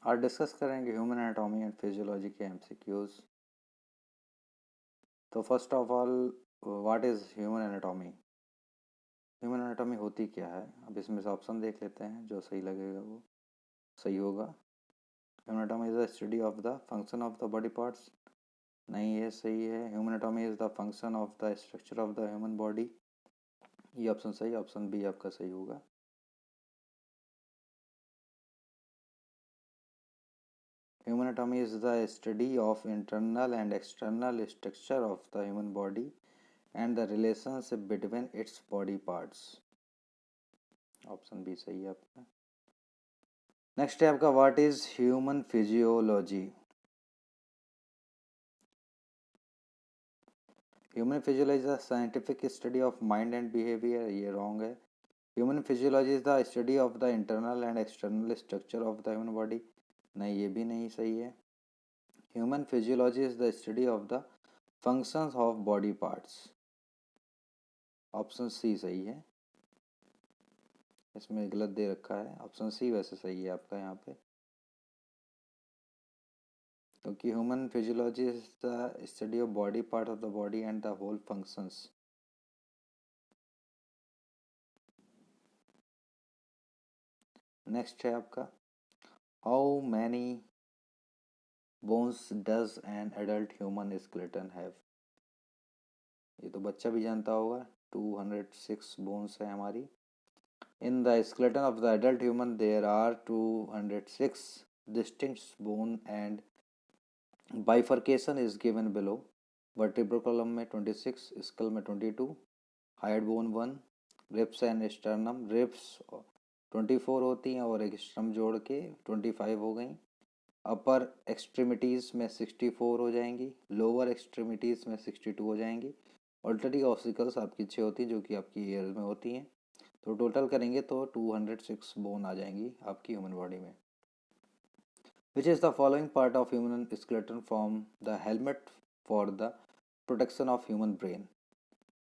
आज डिस्कस करेंगे human anatomy and physiology के एमसीक्यूज। तो first of all, what is human anatomy? Human anatomy होती क्या है? अब इसमें से ऑप्शन देख लेते हैं, जो सही लगेगा वो सही होगा। Human anatomy is the study of the function of the body parts. नहीं, ये सही है। Human anatomy is the function of the structure of the human body. ये ऑप्शन सही, ऑप्शन बी आपका सही होगा। Human anatomy is the study of internal and external structure of the human body and the relationship between its body parts. Option B सही है आपका। Next है आपका, what is human physiology? Human physiology is the scientific study of mind and behaviour. ये wrong है। Human physiology is the study of the internal and external structure of the human body. नहीं, ये भी नहीं सही है। Human physiology is the study of the functions of body parts. Option C सही है। इसमें गलत दे रखा है, ऑप्शन सी वैसे सही है आपका यहाँ पे, क्योंकि human physiology is the study of body part of the body and the whole functions. Next है आपका, how many bones does an adult human skeleton have? ये तो बच्चा भी जानता होगा। 206 बोन्स है हमारी। In the skeleton of the adult human, there are 206 distinct bone and bifurcation is given below. Vertebral column में 26, skull में 22, hide bone 1, ribs and sternum, ribs 24 होती हैं और एक स्टर्नम जोड़ के 25 हो गई। अपर एक्सट्रीमिटीज़ में 64 हो जाएंगी, लोअर एक्सट्रीमिटीज़ में 62 हो जाएंगी। ऑल्टरी ऑसिकल्स आपकी 6 होती हैं, जो कि आपकी ईयर में होती हैं। तो टोटल करेंगे तो 206 बोन आ जाएंगी आपकी ह्यूमन बॉडी में। Which is the following part of human skeleton form the helmet for the protection of human brain?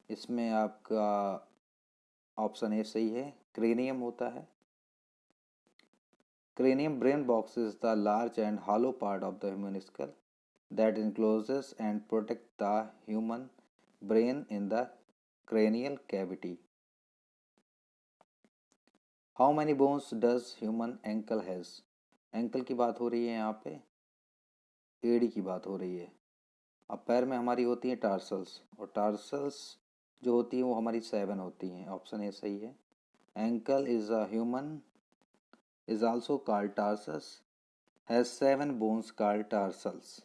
इसमें आपका ऑप्शन ए सही है, क्रेनियम होता है। Cranium brain box is the large and hollow part of the human school that encloses and protect the human brain in the cranial cavity. How many bones does human ankle has? Ankle की बात हो रही है यहाँ पे, एड़ी की बात हो रही है। अब पैर में हमारी होती हैं टार्सल्स, और टार्सल्स जो होती हैं वो हमारी 7 होती हैं। ऑप्शन ए सही है। Ankle is a human is also called tarsus, has 7 bones called tarsals.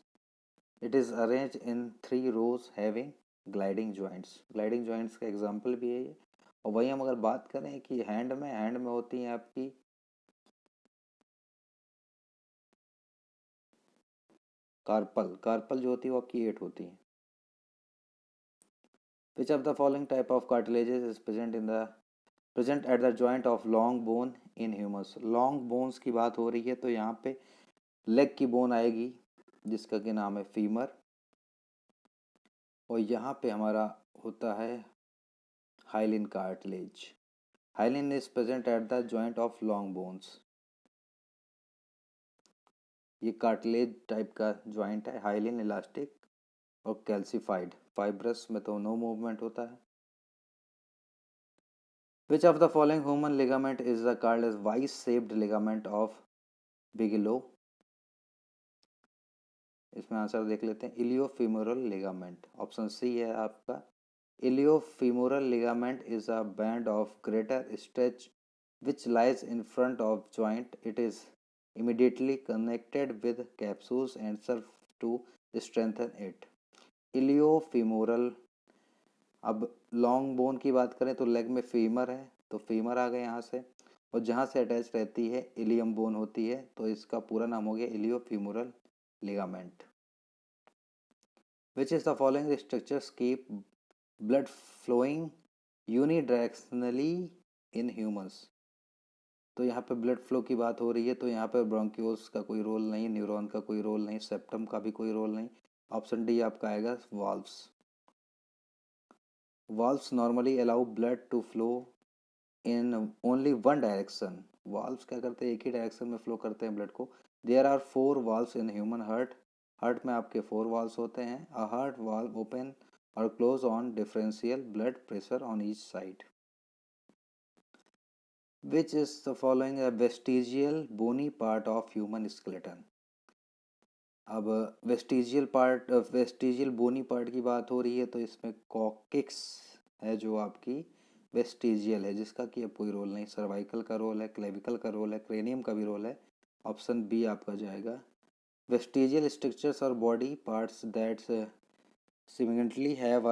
It is arrange in 3 rows having gliding joints. Gliding joints का एग्जाम्पल भी है ये। और वही हम अगर बात करें कि हैंड में होती हैं आपकी कार्पल जो होती है वो आपकी 8 होती है। Which of the following type of cartilages is present at the joint of long bone in humus? Long bones की बात हो रही है तो यहाँ पे लेग की बोन आएगी, जिसका कि नाम है फीमर, और यहाँ पे हमारा होता है hyaline cartilage. Hyaline is present at the joint of long bones. ये कार्टिलेज टाइप का जॉइंट है। हाइलिन इलास्टिक और कैल्सिफाइड, फाइब्रस में तो नो मूवमेंट होता है। Which of the following human ligament is the called as Y shaped ligament of Bigelow? इसमें answer देख लेते हैं, इलियोफीमोरल लिगामेंट। ऑप्शन सी है आपका। Iliofemoral ligament is a band of greater stretch which lies in front of joint. It is immediately connected with capsules and serve to strengthen it. इलियोफीमोरल। अब long bone की बात करें तो लेग में femur है, तो फीमर आ गए यहाँ से, और जहाँ से अटैच रहती है इलियम बोन होती है, तो इसका पूरा नाम हो गया इलियोफीमोरल ligament. Which is the following structures keep blood flowing unidirectionally in humans? तो यहाँ पे ब्लड फ्लो की बात हो रही है, तो यहाँ पे ब्रोंक्यूल्स का कोई रोल नहीं, न्यूरॉन का कोई रोल नहीं, सेप्टम का भी कोई रोल नहीं। ऑप्शन डी आपका आएगा, valves. Valves normally allow blood to flow in only one direction valves क्या करते हैं, एक ही डायरेक्शन में फ्लो करते हैं ब्लड को। There are 4 valves in human heart. Heart में आपके 4 वाल्व्स होते हैं। अ हार्ट वाल्व ओपन और close on differential blood pressure on each side. Which is the following a vestigial bony part of human skeleton. अब vestigial bony part की बात हो रही है, तो इसमें कॉकिक्स है जो आपकी वेस्टिजियल है, जिसका कि अब कोई रोल नहीं। सर्वाइकल का रोल है, क्लेविकल का रोल है, क्रेनियम का भी रोल है। ऑप्शन बी आपका जाएगा। वेस्टिजियल स्ट्रक्चर्स और body parts that seemingly have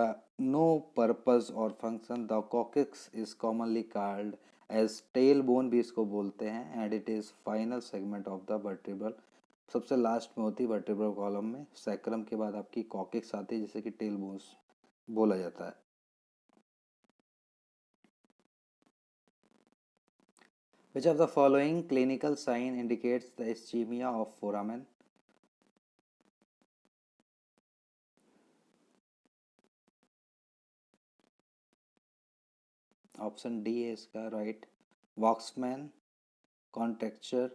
no purpose or function. The coccyx is commonly called as tailbone भी इसको बोलते हैं, and it is final segment of the vertebral। सबसे लास्ट में होती है वर्टिब्रल कॉलम में। सैक्रम के बाद आपकी कॉकिक्स आती है, जिसे कि टेल बोन्स बोला जाता है। Which of the following clinical sign indicates the ischemia of foramen? Option D है इसका right. Voxman contracture.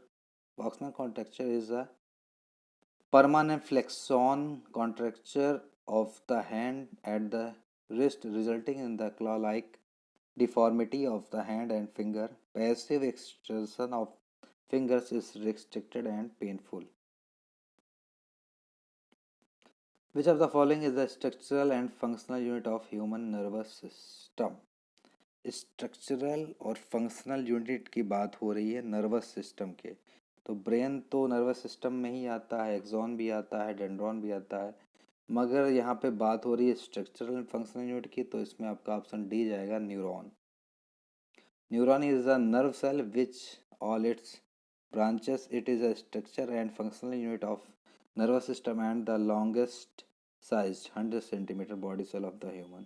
Voxman contracture is a permanent flexion contracture of the hand at the wrist resulting in the claw-like deformity of the hand and finger. Passive extension of fingers is restricted and painful. Which of the following is the structural and functional unit of human nervous system? Structural और functional unit की बात हो रही है nervous system के। तो brain तो nervous system में ही आता है, एक्सॉन भी आता है, डेंड्रॉन भी आता है, मगर यहाँ पे बात हो रही है स्ट्रक्चरल एंड फंक्शनल यूनिट की, तो इसमें आपका ऑप्शन डी जाएगा, neuron. Neuron is a nerve cell which all its branches. It is a structure and functional unit of nervous system and the longest sized 100 centimeter body cell of the human.